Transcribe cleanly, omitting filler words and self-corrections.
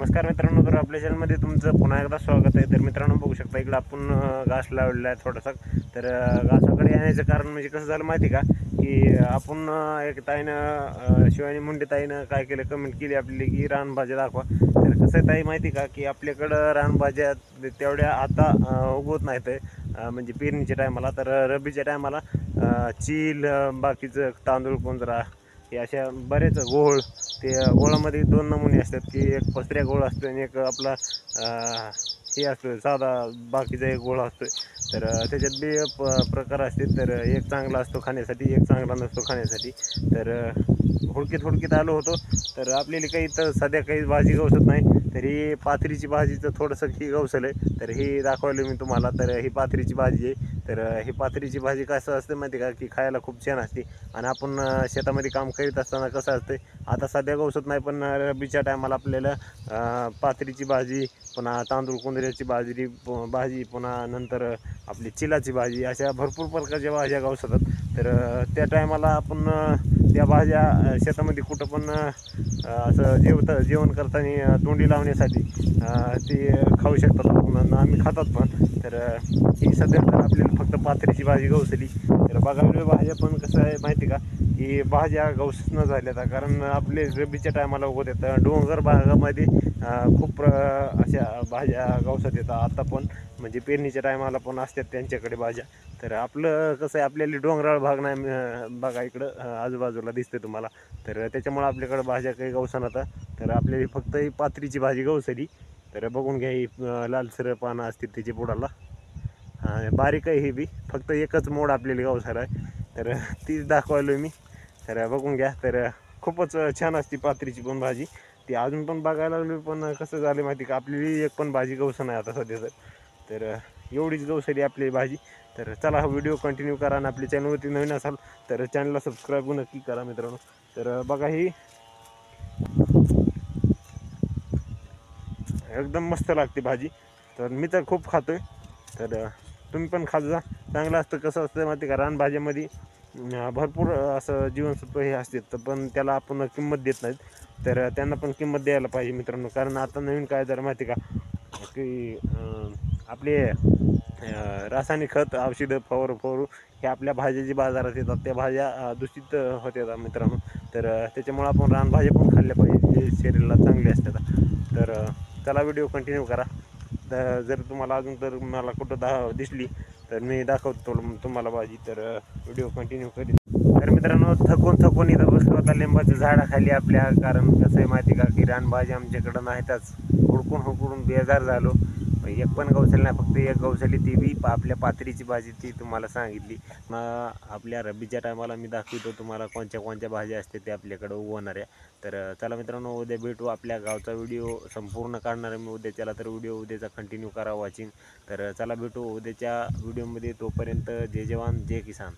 नमस्कार मित्रांनो, तर आपल्या चॅनलमध्ये तुमचं पुन्हा एकदा स्वागत आहे। तर मित्रांनो बघू शकता इकडे आपण घास लावलेला आहे थोडासा। तर घासाकडे येण्याचं कारण म्हणजे कसं झालं माहिती का, की आपण एक ताईनं शिवानी मुंडे ताईनं काय केलं, कमेंट केली आपली की रानभाज्या दाखवा। तर कसं आहे ताई माहिती का, की आपल्याकडं रानभाज्या तेवढ्या आता उगवत नाहीत म्हणजे पेरणीच्या टायमाला। तर रब्बीच्या टायमाला चील बाकीचं तांदूळ कोंजरा हे अशा बरेच घोळ, ते गोळामध्ये दोन नमुने असतात की एक पसऱ्या गोळ असतो आणि एक आपला हे असतो साधा बाकीचा एक गोळ असतो। तर त्याच्यात बी प्रकार असतात। तर एक चांगला असतो खाण्यासाठी, एक चांगला नसतो खाण्यासाठी। तर हुडकीत आलो होतो, तर आपल्याला काही तर सध्या काही भाजी गवसत नाही। तरी पाथरीची भाजीचं थोडंसं ही गवसलं आहे, तर ही दाखवली मी तुम्हाला। तर ही पाथरीची भाजी आहे। तर ही पाथरीची भाजी कसं असते माहिती का, की खायला खूप छान असते। आणि आपण शेतामध्ये काम करीत असताना कसं असतं, आता सध्या गवसत नाही पण रब्बीच्या टायमाला आपल्याला पाथरीची भाजी, पुन्हा तांदूळ कोंदऱ्याची भाजी, पुन्हा नंतर आपली चिलाची भाजी, अशा भरपूर प्रकारच्या भाज्या गवसतात। तर त्या टायमाला आपण त्या भाज्या शेतामध्ये कुठं पण असं जेवण करताना तोंडी लावण्यासाठी ती खाऊ शकतात आपण, आम्ही खातात पण। तर ही सध्या तर आपल्याला फक्त पाथरीची भाजी गवसली। तर बघायला भाज्या पण कसं आहे माहिती का, की भाज्या गवसणं झाल्या कारण आपले रब्बीच्या टायमाला उगवत येतं। डोंगर भागामध्ये खूप अशा भाज्या गवसत येतात आता पण, म्हणजे पेरणीच्या टायमाला पण असतात त्यांच्याकडे भाज्या। तर आपलं कसं आहे, आपल्याला डोंगराळ भाग नाही बघा इकडं आजूबाजूला दिसते तुम्हाला। तर त्याच्यामुळे आपल्याकडं भाज्या काही गवसनात। तर आपल्याला फक्त ही पाथरीची भाजी गवसली। तर बघून घ्या, ही लालसर पानं असतील त्याची बुडाला, बारीक आहे ही बी, फक्त एकच मोड आपल्याला गवसाला आहे। तर तीच दाखवायलो मी, तर बघून घ्या। तर खूपच छान असते पाथरीची पण भाजी, ती अजून पण बघायला लागली। पण कसं झालं माहिती का, आपली एक पण भाजी गवसं नाही आता सध्या। तर एवढीच गवसली आपली भाजी। तर चला हा व्हिडिओ कंटिन्यू करा, आणि आपल्या चॅनलवरती नवीन असाल तर चॅनलला सबस्क्राईब नक्की करा मित्रांनो। तर बघा, ही एकदम मस्त लागते भाजी, तर मी तर खूप खातोय। तर तुम्ही पण खात जा, चांगलं असतं। कसं असतं माहिती का, रानभाज्यामध्ये भरपूर असं जीवनसत्व हे असते, तर पण त्याला आपण किंमत देत नाहीत। तर त्यांना पण किंमत द्यायला पाहिजे मित्रांनो। कारण आता नवीन काय जर माहिती का, की आपले रासायनिक खत औषधं फवारू हे आपल्या भाज्या जी बाजारात येतात त्या भाज्या दूषित होतात मित्रांनो। तर त्याच्यामुळे आपण रानभाज्या पण खाल्ल्या पाहिजे, जे शरीराला चांगले असतात। तर चला व्हिडिओ कंटिन्यू करा। जर तुम्हाला अजून तर मला कुठं दिसली तर मी दाखवतो तुम्हाला भाजी। तर व्हिडिओ कंटिन्यू करीत। तर मित्रांनो, थकून इथं बसलो होता लिंबाच्या झाडाखाली आपल्या। कारण कसं आहे माहिती का, की रानभाजी आमच्याकडं नाहीतच, हुडकून बेजार झालो। एक पण गवसली नाही, फक्त एक गवसली, ती बी आपल्या पाथरीची भाजी, ती तुम्हाला सांगितली। मग आपल्या रब्बीच्या टायमाला मी दाखवतो तुम्हाला कोणत्या भाज्या असतात त्या आपल्याकडं उगवणाऱ्या। तर चला मित्रांनो, उद्या भेटू। आपल्या गावचा व्हिडिओ संपूर्ण काढणार आहे मी उद्याच्याला, तर व्हिडिओ उद्याचा कंटिन्यू करा वॉचिंग। तर चला भेटू उद्याच्या व्हिडिओमध्ये, तोपर्यंत जय जवान जय किसान।